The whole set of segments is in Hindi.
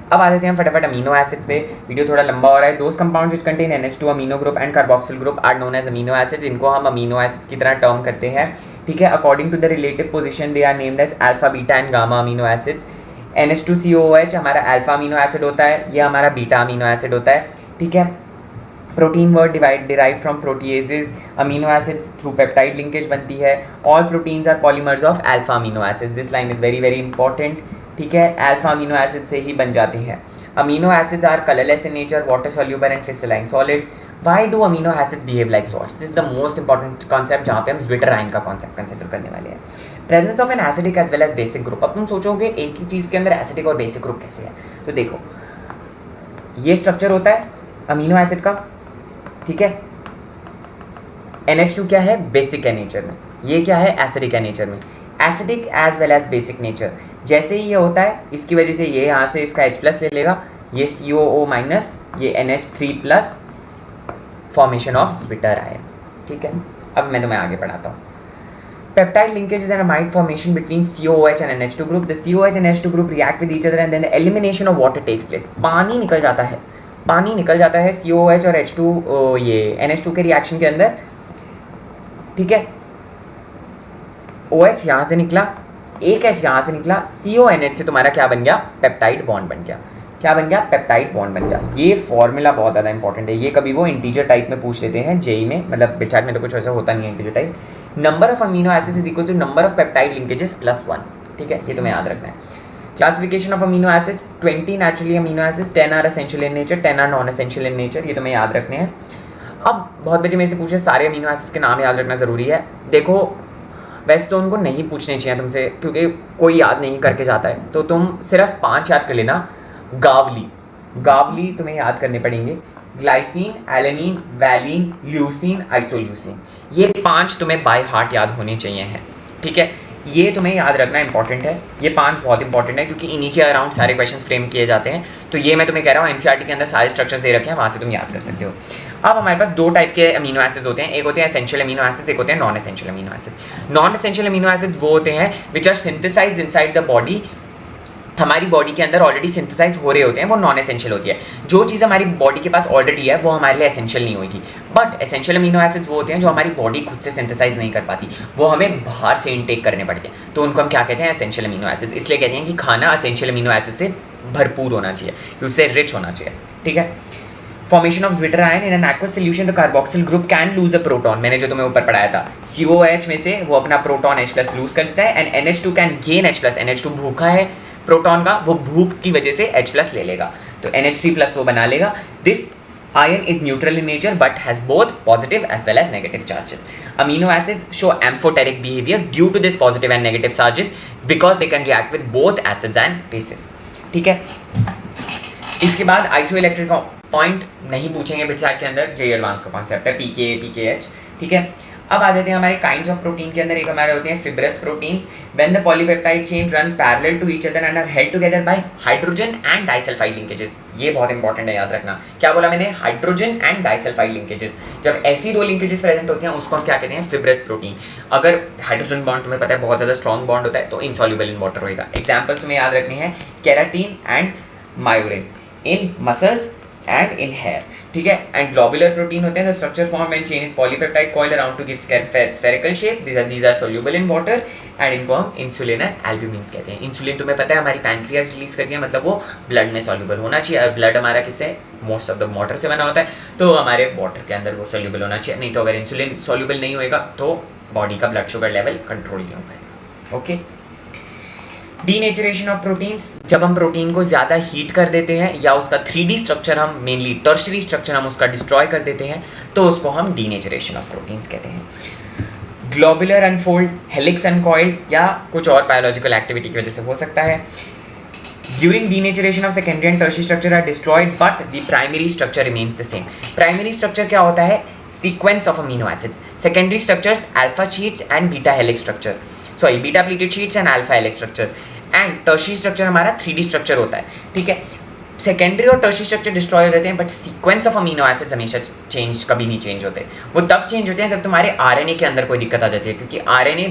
अब आ जाते हैं फटाफट अमीनो एसिड्स पे। वीडियो थोड़ा लंबा हो रहा है। Those compounds which contain NH2 amino group and carboxyl group are known as amino acids. इनको हम अमीनो एसिड्स की तरह टर्म करते हैं, ठीक है। According to the relative position they are named as alpha, beta and gamma amino acids. NH2COOH हमारा अल्फा अमीनो एसिड होता है, ये हमारा बीटा अमीनो एसिड होता है, ठीक है। Protein word derive from proteios. Amino acids through peptide linkage बनती है। All proteins are polymers of alpha amino acids. This line is very very important, ठीक है। अल्फा अमीनो एसिड से ही बन जाते हैं। Amino acids are colourless in nature, water soluble and crystalline solids. Why do amino acids behave like salts? This is the most important concept जहाँ पे हम ज्विटराइन का कॉन्सेप्ट कंसिडर करने वाले हैं। Presence of an acidic as well as basic group. अब तुम सोचोगे एक ही चीज़ के अंदर एसिडिक और बेसिक ग्रुप कैसे है, तो देखो ये स्ट्रक्चर होता है अमीनो एसिड का, ठीक है। NH2 क्या है? बेसिक है नेचर में। ये क्या है? एसिडिक है नेचर में। Acidic as well as basic nature. जैसे ही ये होता है इसकी वजह से ये यहाँ से इसका H+ ले लेगा, ये COO- ये NH3+ फॉर्मेशन ऑफ ज्विटर आए, ठीक है। अब मैं तुम्हें आगे पढ़ाता हूँ। Peptide linkages and amide formation between COOH and NH2 group. The COOH and NH2 group react with each other and then the elimination of water takes place. पानी निकल जाता है COOH और ये NH2 के रिएक्शन के अंदर, ठीक है। OH यहाँ से निकला, एक H यहाँ से निकला, CONH से तुम्हारा क्या बन गया? पेप्टाइड बॉन्ड बन गया। क्या बन गया? पेप्टाइड बॉन्ड बन गया। ये फॉर्मूला बहुत ज़्यादा इंपॉर्टेंट है। ये कभी वो इंटीजर टाइप में पूछ लेते हैं जेई में, मतलब बिटचार्ट में तो कुछ ऐसा होता नहीं है integer type. Number of amino acids is equal to number of peptide linkages +1, ठीक है। ये तुम्हें याद रखना है। Classification of amino acids: 20 naturally amino acids, 10 are essential in nature, 10 are non essential in nature. ये तुम्हें याद रखने हैं। अब बहुत बच्चे मेरे से पूछे सारे अमीनो एसिड्स के नाम याद रखना ज़रूरी है। देखो वैसे तो उनको नहीं पूछने चाहिए तुमसे, क्योंकि कोई याद नहीं करके जाता है, तो तुम सिर्फ 5 याद कर लेना। गावली तुम्हें याद करने पड़ेंगे। Glycine, alanine, valine, leucine, isoleucine, ये 5 तुम्हें बाय हार्ट याद होने चाहिए हैं, ठीक है। ये तुम्हें याद रखना इंपॉर्टेंट है। ये 5 बहुत इंपॉर्टेंट है क्योंकि इन्हीं के अराउंड सारे क्वेश्चंस फ्रेम किए जाते हैं। तो ये मैं तुम्हें कह रहा हूँ एनसीईआरटी के अंदर सारे स्ट्रक्चर्स दे रखे हैं, वहाँ से तुम याद कर सकते हो। अब हमारे पास 2 टाइप के अमीनो एसिड्स होते हैं। एक होते हैं एसेंशियल अमीनो एसिड्स, एक होते हैं non essential amino acids. Non essential amino acids वो होते हैं which are synthesized inside the body. हमारी बॉडी के अंदर ऑलरेडी सिंथेसाइज हो रहे होते हैं, वो नॉन एसेंशियल होती है। जो चीज़ हमारी बॉडी के पास ऑलरेडी है वो हमारे लिए एसेंशियल नहीं होगी। बट एसेंशियल अमीनो एसिड्स वो होते हैं जो हमारी बॉडी खुद से सिंथेसाइज नहीं कर पाती, वो हमें बाहर से इनटेक करने पड़ते हैं। तो उनको हम क्या कहते हैं? Essential amino acids. इसलिए कहते हैं कि खाना एसेंशियल अमीनो एसिड से भरपूर होना चाहिए, उससे रिच होना चाहिए, ठीक है। Formation of zwitter ion in an aqueous solution the carboxyl group can lose a proton. मैंने जो तुम्हें ऊपर पढ़ाया था, COOH में से वो अपना प्रोटॉन H+ लूज करता है and NH2 can gain H+। NH2 भूखा है प्रोटॉन का, वो भूख की वजह से H+ ले लेगा, तो NH3+ वो बना लेगा। This ion is neutral in nature but has both positive as well as negative charges. Amino acids show amphoteric behavior due to this positive and negative charges because they can react with both acids and bases, ठीक है। इसके बाद आइसोइलेक्ट्रिक पॉइंट नहीं पूछेंगे बिटसार्ट के अंदर, जेई एडवांस का कॉन्सेप्ट है PKA PKH, ठीक है। अब आ जाते हैं हमारे काइंड्स ऑफ प्रोटीन के अंदर। एक हमारे होते हैं fibrous proteins. When the polypeptide chain run parallel to each other and are held together by hydrogen and disulphide linkages. ये बहुत इंपॉर्टेंट है, याद रखना। क्या बोला मैंने? Hydrogen and disulphide linkages. जब ऐसी 2 लिंकेजेस प्रेजेंट होती हैं उसको हम क्या कहते हैं? Fibrous protein. अगर हाइड्रोजन बॉन्ड तुम्हें पता है बहुत ज़्यादा स्ट्रॉन्ग बॉन्ड होता है तो इनसॉल्युबल इन वाटर होगा। एग्जाम्पल्स तुम्हें याद रखने हैं keratin and myosin in muscles and in hair, ठीक है। एंड ग्लोबुलर प्रोटीन होते हैं the structure form when chain is polypeptide coiled around to give spherical shape. These are soluble in water and इनको हम इंसुलिन एंड एल्ब्यूमिन्स कहते हैं। इंसुलिन तुम्हें पता है हमारी पैनक्रियाज रिलीज करती है, मतलब वो ब्लड में सोल्यूबल होना चाहिए। और ब्लड हमारा किससे? मोस्ट ऑफ द वाटर से बना होता है, तो हमारे वाटर के अंदर वो सोल्यूबल होना चाहिए। नहीं तो अगर इंसुलिन सोल्यूबल नहीं होएगा तो बॉडी का ब्लड शुगर लेवल कंट्रोल नहीं हो पाएगा, ओके। डीनेचरेशन ऑफ प्रोटीन्स, जब हम प्रोटीन को ज़्यादा हीट कर देते हैं या उसका 3D स्ट्रक्चर हम मेनली टर्शरी स्ट्रक्चर हम उसका डिस्ट्रॉय कर देते हैं तो उसको हम डीनेचरेशन ऑफ प्रोटीन्स कहते हैं। ग्लोबुलर अनफोल्ड, हेलिक्स अनकॉइल्ड या कुछ और बायोलॉजिकल एक्टिविटी की वजह से हो सकता है। During denaturation of secondary and tertiary structure are destroyed but the primary structure remains the same. Primary structure क्या होता है? Sequence of amino acids. Secondary structures alpha sheets and beta helix structure, sorry beta pleated sheets and alpha helix structure. And tertiary structure हमारा 3D स्ट्रक्चर होता है, ठीक है। सेकेंडरी और टर्शरी स्ट्रक्चर डिस्ट्रॉय हो जाते हैं but sequence of amino acids हमेशा कभी नहीं चेंज होते। वो तब चेंज होते हैं जब तुम्हारे RNA के अंदर कोई दिक्कत आ जाती है, क्योंकि RNA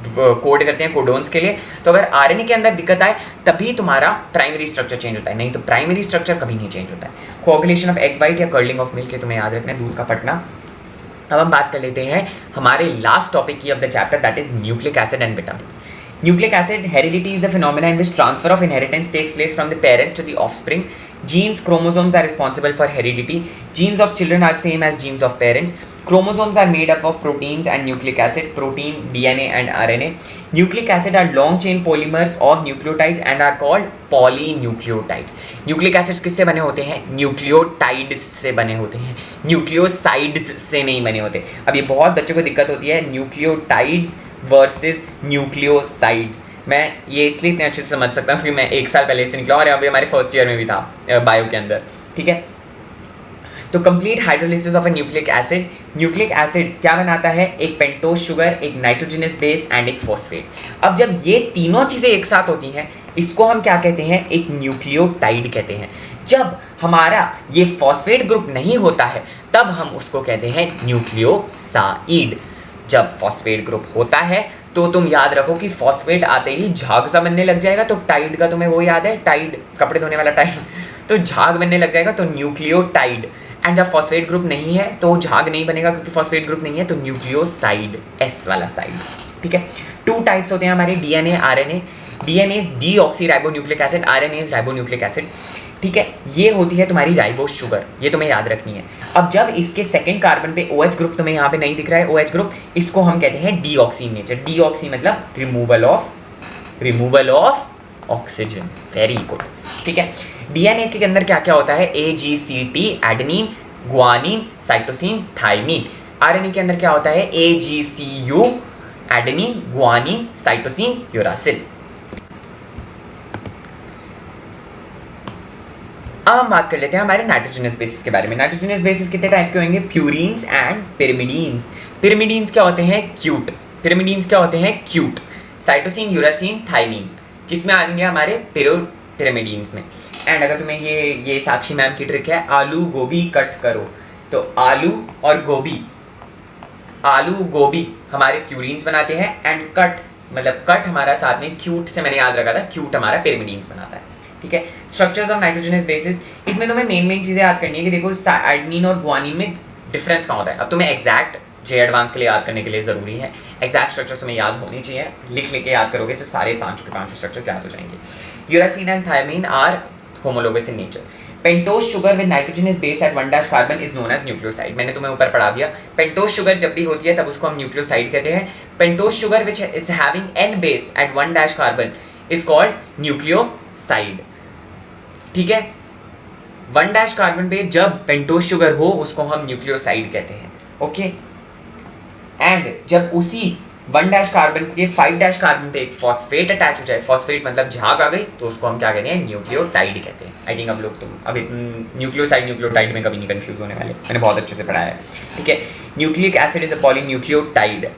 कोड करते हैं कोडोन्स के लिए। तो अगर आरएनए के अंदर दिक्कत आए तभी तुम्हारा प्राइमरी स्ट्रक्चर चेंज होता है, नहीं तो प्राइमरी स्ट्रक्चर कभी नहीं चेंज होता है। कोगुलेशन ऑफ एग वाइट या कर्लिंग ऑफ मिल्क, तुम्हें याद रखना है, दूध का फटना। अब हम बात कर लेते हैं हमारे लास्ट टॉपिक की of the chapter, that is nucleic acid and vitamins. Nucleic acid heredity is the phenomena in which transfer of inheritance takes place from the parent to the offspring. Genes, chromosomes are responsible for heredity. Genes of children are same as genes of parents. Chromosomes are made up of proteins and nucleic acid, protein, DNA and RNA. Nucleic acid are long chain polymers of nucleotides and are called polynucleotides. Nucleic acids किससे बने होते हैं? न्यूक्लियोटाइड्स से बने होते हैं, न्यूक्लियोसाइड्स से नहीं बने होते। अब ये बहुत बच्चों को दिक्कत होती है, न्यूक्लियोटाइड्स वर्सेस न्यूक्लियोसाइड्स। मैं ये इसलिए इतने अच्छे से समझ सकता हूँ कि मैं 1 साल पहले से निकला और अभी हमारे फर्स्ट ईयर में भी था बायो के अंदर, ठीक है। तो complete hydrolysis of a nucleic acid, nucleic acid क्या बनाता है? एक पेंटोज शुगर, एक नाइट्रोजनस बेस एंड एक फॉस्फेट। अब जब ये तीनों चीज़ें एक साथ होती हैं इसको हम क्या कहते हैं? एक न्यूक्लियोटाइड कहते हैं। जब हमारा ये फॉस्फेट ग्रुप नहीं होता है तब हम उसको कहते हैं न्यूक्लियोसाइड। जब फॉस्फेट ग्रुप होता है तो तुम याद रखो कि फॉस्फेट आते ही झाग सा बनने लग जाएगा, तो टाइड का तुम्हें वो याद है, टाइड कपड़े धोने वाला टाइड, तो झाग बनने लग जाएगा, तो न्यूक्लियोटाइड। एंड जब फॉस्फेट ग्रुप नहीं है तो झाग नहीं बनेगा क्योंकि फॉस्फेट ग्रुप नहीं है, तो न्यूक्लियोसाइड, एस वाला साइड, ठीक है। 2 टाइप्स होते हैं हमारे DNA RNA. DNA is deoxyribonucleic acid, RNA is ribonucleic acid, ठीक है। ये होती है तुम्हारी राइबोस शुगर, ये तुम्हें याद रखनी है। अब जब इसके सेकंड कार्बन पे OH ग्रुप तुम्हें यहाँ पे नहीं दिख रहा है, OH ग्रुप, इसको हम कहते हैं डीऑक्सी इन नेचर। डीऑक्सी मतलब removal of oxygen, very good, ठीक है। डीएनए के अंदर क्या क्या होता है? AGCT, adenine, guanine, cytosine, thymine. RNA के अंदर क्या होता है? AGCU, adenine, guanine, cytosine, uracil. अब हम बात कर लेते हैं हमारे नाइट्रोजनस बेसिस के बारे में। नाइट्रोजनस बेसिस कितने टाइप के होंगे? Purines and पिरिमिडीन्स। पिरिमिडीन्स क्या होते हैं? क्यूट। पिरिमिडीन्स क्या होते हैं? क्यूट। साइटोसिन, यूरासिन, थाइमिन किस में आएंगे? हमारे पिरिमिडीन्स में। एंड अगर तुम्हें ये साक्षी मैम की ट्रिक है, आलू गोभी कट करो, तो आलू और गोभी, आलू गोभी हमारे प्यूरिन्स बनाते हैं, एंड कट हमारा साथ में क्यूट से मैंने याद रखा था, क्यूट हमारा पिरिमिडीन्स बनाता है, ठीक है। स्ट्रक्चर्स ऑफ नाइट्रोजनस बेसिस, इसमें तुम्हें मेन चीजें याद करनी है कि देखो एडेनिन और ग्वानिन में डिफरेंस कहाँ होता है। अब तुम्हें एग्जैक्ट जे एडवांस के लिए याद करने के लिए जरूरी है, एग्जैक्ट स्ट्रक्चर्स तुम्हें याद होनी चाहिए, लिख के याद करोगे तो सारे 5 के 5 स्ट्रक्चर्स याद हो जाएंगे। Uracil and thymine are homologous in nature. Pentose sugar with nitrogenous base at 1' carbon is known as nucleoside. मैंने तुम्हें ऊपर पढ़ा दिया, पेंटोज शुगर जब भी होती है तब उसको हम न्यूक्लियोसाइड कहते हैं। Pentose sugar which is having n base at 1' carbon is called nucleoside, ठीक है। 1' कार्बन पे जब पेंटोज शुगर हो उसको हम न्यूक्लियोसाइड कहते हैं, ओके। एंड जब उसी 1' कार्बन के 5' कार्बन पे एक फॉस्फेट अटैच हो जाए, फॉस्फेट मतलब झाग आ गई, तो उसको हम क्या कहते हैं? न्यूक्लियोटाइड कहते हैं। आई थिंक अब लोग तुम अभी न्यूक्लियोसाइड न्यूक्लियोटाइड में कभी नहीं कंफ्यूज होने वाले, मैंने बहुत अच्छे से पढ़ाया है, ठीक है। Nucleic acid is a polynucleotide,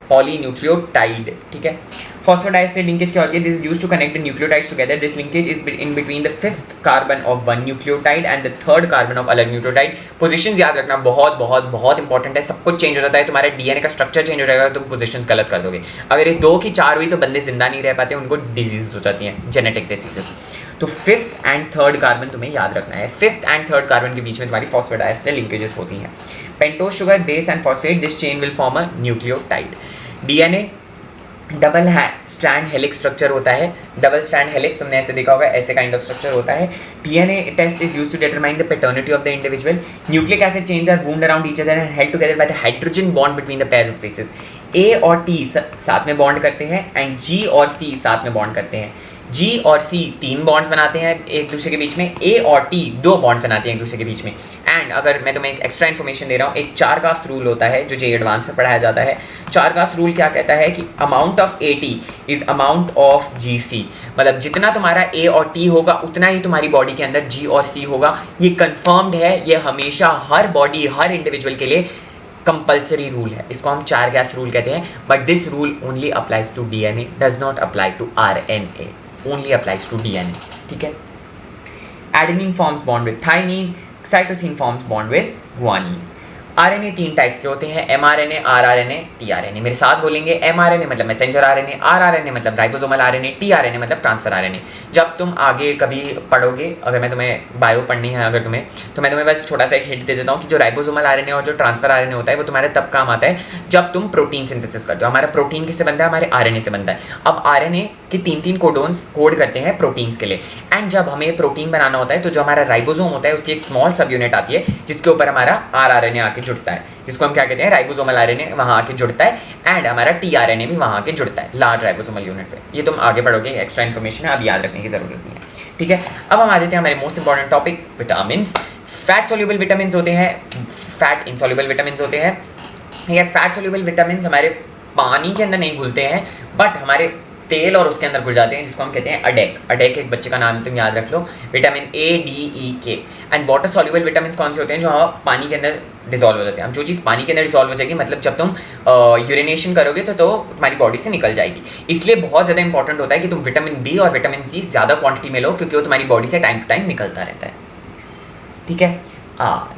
ठीक है। फॉस्फोडाइस्टर लिंकेज क्या होती है? This is used to connect the nucleotides together. This linkage is in between the 5th carbon of one nucleotide and the 3rd carbon of अलग न्यूक्लियोटाइड। पोजीशंस याद रखना बहुत बहुत बहुत इंपॉर्टेंट है, सब कुछ चेंज हो जाता है, तुम्हारे डीएनए का स्ट्रक्चर चेंज हो जाएगा तो पोजीशंस गलत कर दोगे। अगर ये 2 की 4 हुई तो बंदे जिंदा नहीं रह पाते, उनको डिजीज हो जाती हैं, जेनेटिक डिजीजेस। तो 5th एंड 3rd कार्बन तुम्हें याद रखना है। 5th एंड 3rd कार्बन के बीच में तुम्हारी फॉस्फोडाइस्टर लिंकेजेस होती हैं। Pentose sugar base and phosphate, this chain will form a nucleotide. DNA double strand helix structure होता है। डबल स्ट्रैंड हेलिक्स तुमने ऐसे देखा होगा, ऐसे काइंड ऑफ स्ट्रक्चर होता है। DNA test is used to determine the paternity of the individual. Nucleic acid chains are wound around each other and held together by the hydrogen bond between the pairs of bases. A और टी साथ में बॉन्ड करते हैं एंड जी और सी साथ में बॉन्ड करते हैं। जी और सी 3 बॉन्ड्स बनाते हैं एक दूसरे के बीच में, ए और टी 2 बॉन्ड बनाते हैं एक दूसरे के बीच में। एंड अगर मैं तुम्हें एक एक्स्ट्रा इन्फॉर्मेशन दे रहा हूँ, एक चारगाफ्स रूल होता है जो जे एडवांस में पढ़ाया जाता है। चारगाफ्स रूल क्या कहता है कि amount of AT is amount of GC, मतलब जितना तुम्हारा A और T होगा उतना ही तुम्हारी बॉडी के अंदर G और C होगा। ये कंफर्म्ड है, ये हमेशा हर बॉडी हर इंडिविजुअल के लिए कंपल्सरी रूल है, इसको हम चारगाफ्स रूल कहते हैं। But this rule only applies to DNA, does not apply to RNA, only applies to DNA, ठीक है। Adenine forms bond with thymine, cytosine forms bond with guanine. RNA 3 types के होते हैं, एमआरएनए, आरआरएनए, टीआरएनए। मेरे साथ बोलेंगे, एमआरएनए मतलब मैसेंजर आरएनए, आरआरएनए मतलब राइबोसोमल आरएनए, टीआरएनए मतलब ट्रांसफर आरएनए। जब तुम आगे कभी पढ़ोगे, अगर मैं तुम्हें बायो पढ़नी है अगर तुम्हें, तो मैं तुम्हें बस छोटा सा एक हिंट दे देता हूँ कि जो राइबोसोमल आरएनए और जो ट्रांसफर आरएनए होता है वो तुम्हारे तब काम आता है जब तुम प्रोटीन सिंथेसिस करते हो। हमारा प्रोटीन किससे बनता है? हमारे आरएनए से बनता है। अब आरएनए के 3-3 कोडोन्स कोड करते हैं प्रोटीन्स के लिए, एंड जब हमें प्रोटीन बनाना होता है तो जो हमारा राइबोसोम होता है उसकी एक स्मॉल सब यूनिट आती है जिसके ऊपर हमारा आरआरएनए आके जुड़ता है, जिसको हम क्या कहते हैं? राइबोसोमल आरएनए वहाँ आके जुड़ता है, एंड हमारा टीआरएनए भी वहाँ आके जुड़ता है लार्ज राइबोसोमल यूनिट पे। ये तुम आगे पढ़ोगे, एक्स्ट्रा इन्फॉर्मेशन है, अब याद रखने की जरूरत नहीं है, ठीक है। अब हम आ जाते हैं हमारे most important topic, vitamin. Fat soluble vitamin होते हैं, फैट इनसोल्यूबल विटामिन होते हैं। ये फैट सोल्यूबल विटामिन हमारे पानी के अंदर नहीं घुलते हैं, बट हमारे तेल और उसके अंदर घुल जाते हैं, जिसको हम कहते हैं अडेक। अडेक एक बच्चे का नाम तुम याद रख लो, विटामिन ए, डी, ई, के। एंड वाटर सॉल्युबल विटामिन कौन से होते हैं? जो पानी के अंदर डिसॉल्व हो जाते हैं। अब जो चीज़ पानी के अंदर डिसॉल्व हो जाएगी, मतलब जब तुम यूरिनेशन करोगे तो तुम्हारी बॉडी से निकल जाएगी। इसलिए बहुत ज़्यादा इंपॉर्टेंट होता है कि तुम विटामिन बी और विटामिन सी ज़्यादा क्वांटिटी में लो, क्योंकि वो तुम्हारी बॉडी से टाइम टू टाइम निकलता रहता है, ठीक है।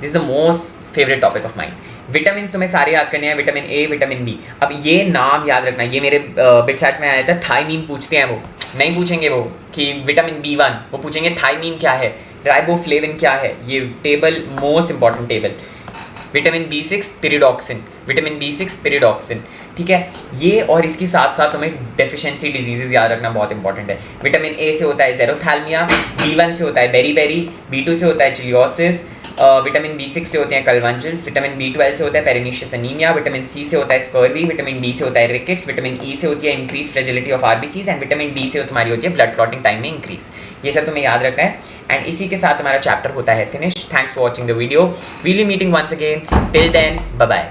This is the most favourite topic of mind. Vitamin तुम्हें सारे याद करने हैं, विटामिन ए, विटामिन बी। अब ये नाम याद रखना, ये मेरे बिटसैट में आया था, थायमीन पूछते हैं, वो नहीं पूछेंगे वो कि विटामिन B1, वो पूछेंगे थायमीन क्या है, राइबोफ्लेविन क्या है। ये table most important table. Vitamin B6 pyridoxine, vitamin B6 pyridoxine, ठीक है। ये और इसके साथ साथ तुम्हें डेफिशिएंसी डिजीजेज याद रखना बहुत इंपॉर्टेंट है। विटामिन ए से होता है जेरोथैल्मिया, B1 से होता है बेरीबेरी, B2 से होता है चिलियोसिस, विटामिन B6 से होते हैं कलवंजल्स, विटामिन B12 से होता है पेरिनीशियस एनीमिया, विटामिन सी से होता है स्कर्वी, विटामिन डी से होता है रिकेट्स, विटामिन ई से होती है increase fragility of RBCs, and vitamin D से तुम्हारी होती है ब्लड क्लॉटिंग टाइम में इंक्रीज। ये सब तुम्हें याद रखना है, एंड इसी के साथ तुम्हारा चैप्टर होता है finish. Thanks for watching the video, we'll be meeting once again, till then bye bye.